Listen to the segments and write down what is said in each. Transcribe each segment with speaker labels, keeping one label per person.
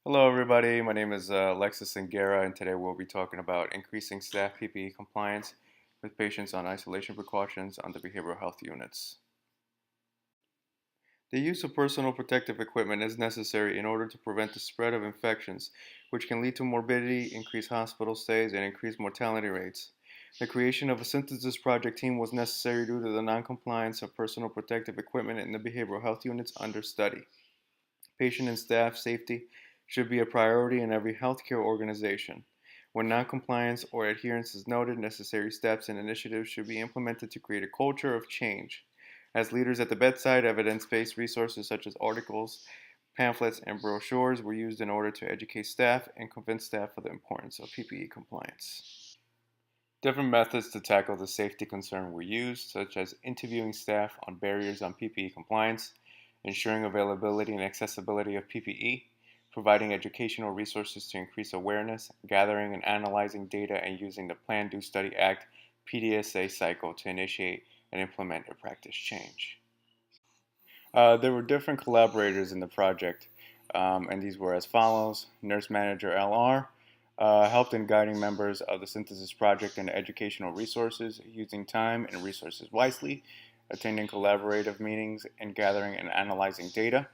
Speaker 1: Hello everybody, my name is Singh-Guerra, and today we'll be talking about increasing staff PPE compliance with patients on isolation precautions on the behavioral health units. The use of personal protective equipment is necessary in order to prevent the spread of infections, which can lead to morbidity, increased hospital stays, and increased mortality rates. The creation of a synthesis project team was necessary due to the non-compliance of personal protective equipment in the behavioral health units under study. Patient and staff safety should be a priority in every healthcare organization. When noncompliance or adherence is noted, necessary steps and initiatives should be implemented to create a culture of change. As leaders at the bedside, evidence-based resources such as articles, pamphlets, and brochures were used in order to educate staff and convince staff of the importance of PPE compliance. Different methods to tackle the safety concern were used, such as interviewing staff on barriers on PPE compliance, ensuring availability and accessibility of PPE, providing educational resources to increase awareness, gathering and analyzing data, and using the Plan, Do, Study, Act PDSA cycle to initiate and implement a practice change. There were different collaborators in the project, and these were as follows. Nurse Manager LR helped in guiding members of the synthesis project and educational resources, using time and resources wisely, attending collaborative meetings, and gathering and analyzing data.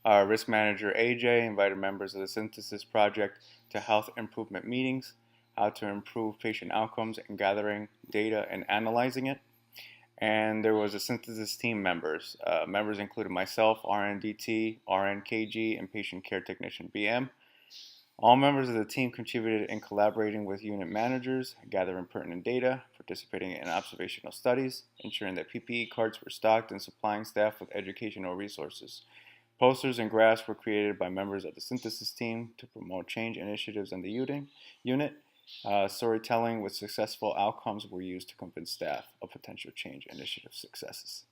Speaker 1: Risk Manager AJ invited members of the synthesis project to health improvement meetings, how to improve patient outcomes, and gathering data and analyzing it. And there was a synthesis team members. Members included myself, RNDT, RNKG, and patient care technician BM. All members of the team contributed in collaborating with unit managers, gathering pertinent data, participating in observational studies, ensuring that PPE carts were stocked, and supplying staff with educational resources. Posters and graphs were created by members of the synthesis team to promote change initiatives in the unit. Storytelling with successful outcomes were used to convince staff of potential change initiative successes.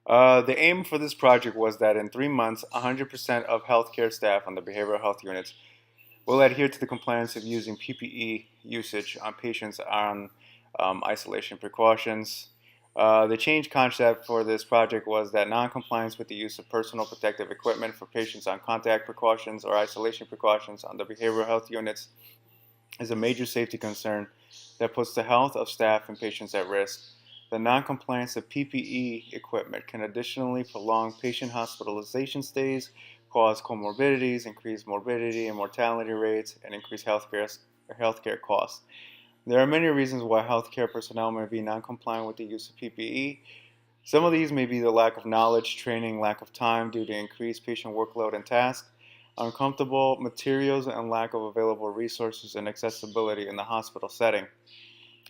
Speaker 1: The aim for this project was that in 3 months, 100% of healthcare staff on the behavioral health units will adhere to the compliance of using PPE usage on patients on isolation precautions. The change concept for this project was that non-compliance with the use of personal protective equipment for patients on contact precautions or isolation precautions on the behavioral health units is a major safety concern that puts the health of staff and patients at risk. The non-compliance of PPE equipment can additionally prolong patient hospitalization stays, cause comorbidities, increase morbidity and mortality rates, and increase healthcare costs. There are many reasons why healthcare personnel may be non-compliant with the use of PPE. Some of these may be the lack of knowledge, training, lack of time due to increased patient workload and tasks, uncomfortable materials, and lack of available resources and accessibility in the hospital setting.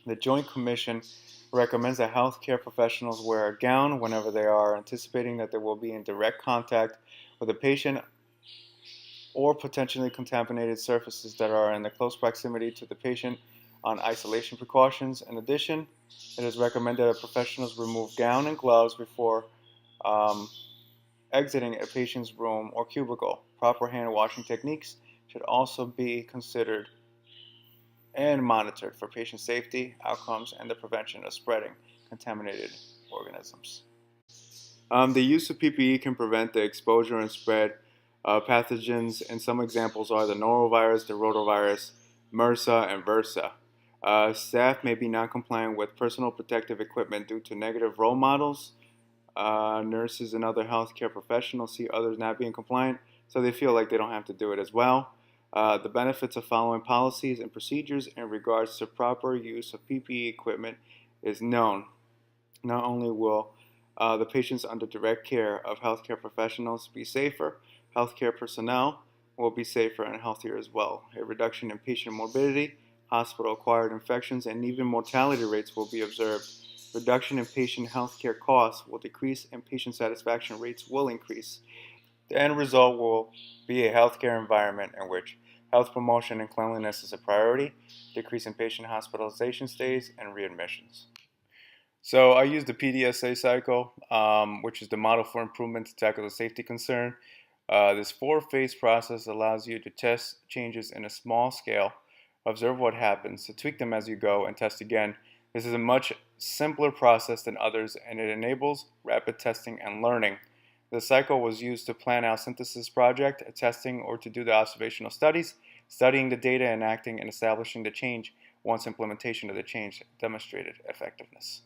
Speaker 1: The Joint Commission recommends that healthcare professionals wear a gown whenever they are anticipating that they will be in direct contact with a patient or potentially contaminated surfaces that are in the close proximity to the patient on isolation precautions. In addition, it is recommended that professionals remove gown and gloves before um, exiting a patient's room or cubicle. Proper hand washing techniques should also be considered and monitored for patient safety, outcomes, and the prevention of spreading contaminated organisms. The use of PPE can prevent the exposure and spread of pathogens, and some examples are the norovirus, the rotavirus, MRSA, and VRSA. Staff may be non-compliant with personal protective equipment due to negative role models. Nurses and other healthcare professionals see others not being compliant, so they feel like they don't have to do it as well. The benefits of following policies and procedures in regards to proper use of PPE equipment is known. Not only will the patients under direct care of healthcare professionals be safer, healthcare personnel will be safer and healthier as well. A reduction in patient morbidity, hospital-acquired infections, and even mortality rates will be observed. Reduction in patient healthcare costs will decrease and patient satisfaction rates will increase. The end result will be a healthcare environment in which health promotion and cleanliness is a priority, decrease in patient hospitalization stays, and readmissions. So I use the PDSA cycle, which is the model for improvement to tackle the safety concern. This four-phase process allows you to test changes in a small scale, observe what happens, to tweak them as you go, and test again. This is a much simpler process than others, and it enables rapid testing and learning. The cycle was used to plan our synthesis project, testing or to do the observational studies, studying the data and acting and establishing the change once implementation of the change demonstrated effectiveness.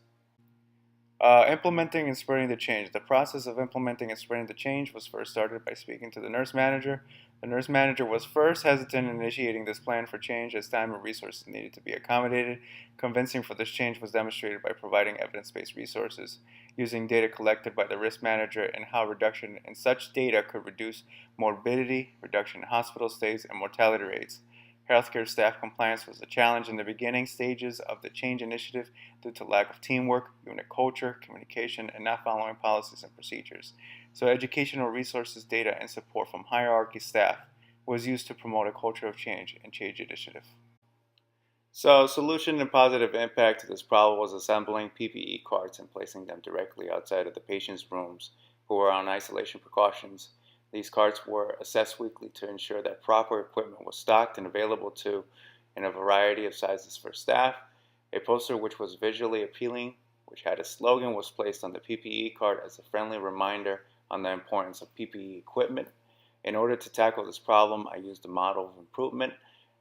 Speaker 1: Implementing and spreading the change. The process of implementing and spreading the change was first started by speaking to the nurse manager. The nurse manager was first hesitant in initiating this plan for change as time and resources needed to be accommodated. Convincing for this change was demonstrated by providing evidence-based resources, using data collected by the risk manager and how reduction in such data could reduce morbidity, reduction in hospital stays, and mortality rates. Healthcare staff compliance was a challenge in the beginning stages of the change initiative due to lack of teamwork, unit culture, communication, and not following policies and procedures. So educational resources, data, and support from hierarchy staff was used to promote a culture of change and change initiative. So solution and positive impact to this problem was assembling PPE carts and placing them directly outside of the patient's rooms who were on isolation precautions. These carts were assessed weekly to ensure that proper equipment was stocked and available to in a variety of sizes for staff. A poster which was visually appealing, which had a slogan, was placed on the PPE cart as a friendly reminder on the importance of PPE equipment. In order to tackle this problem, I used the model of improvement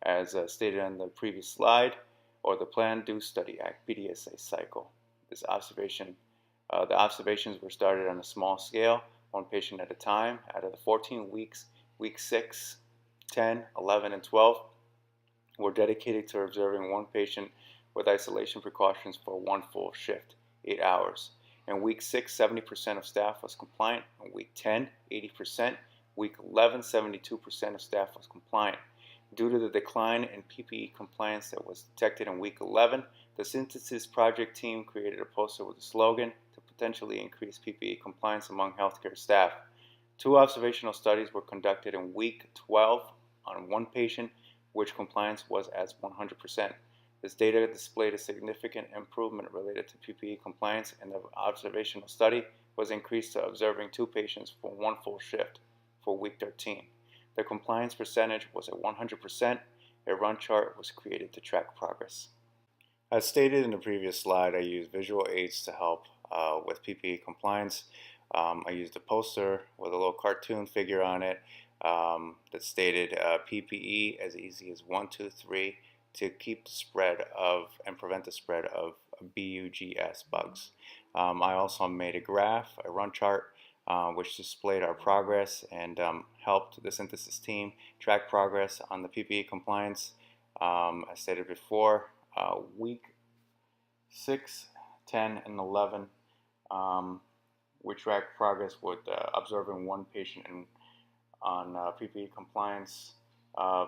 Speaker 1: as stated on the previous slide, or the Plan, Do, Study, Act (PDSA) cycle. The observations were started on a small scale, one patient at a time. Out of the 14 weeks, week 6, 10, 11, and 12 were dedicated to observing one patient with isolation precautions for one full shift, 8 hours. In week 6, 70% of staff was compliant. In week 10, 80%. Week 11, 72% of staff was compliant. Due to the decline in PPE compliance that was detected in week 11, the synthesis project team created a poster with a slogan to potentially increase PPE compliance among healthcare staff. 2 observational studies were conducted in week 12 on one patient, which compliance was as 100%. This data displayed a significant improvement related to PPE compliance, and the observational study was increased to observing 2 patients for one full shift for week 13. The compliance percentage was at 100%. A run chart was created to track progress. As stated in the previous slide, I used visual aids to help with PPE compliance. I used a poster with a little cartoon figure on it that stated PPE as easy as 1, 2, 3 to keep the spread of and prevent the spread of BUGS bugs. I also made a graph, a run chart, which displayed our progress and helped the synthesis team track progress on the PPE compliance. As stated before, week 6, 10, and 11, we tracked progress with observing one patient on PPE compliance. A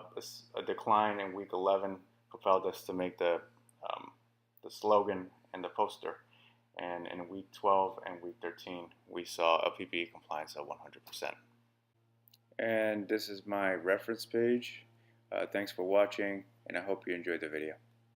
Speaker 1: decline in week 11 propelled us to make the slogan and the poster. And in week 12 and week 13, we saw a PPE compliance of 100%. And this is my reference page. Thanks for watching, and I hope you enjoyed the video.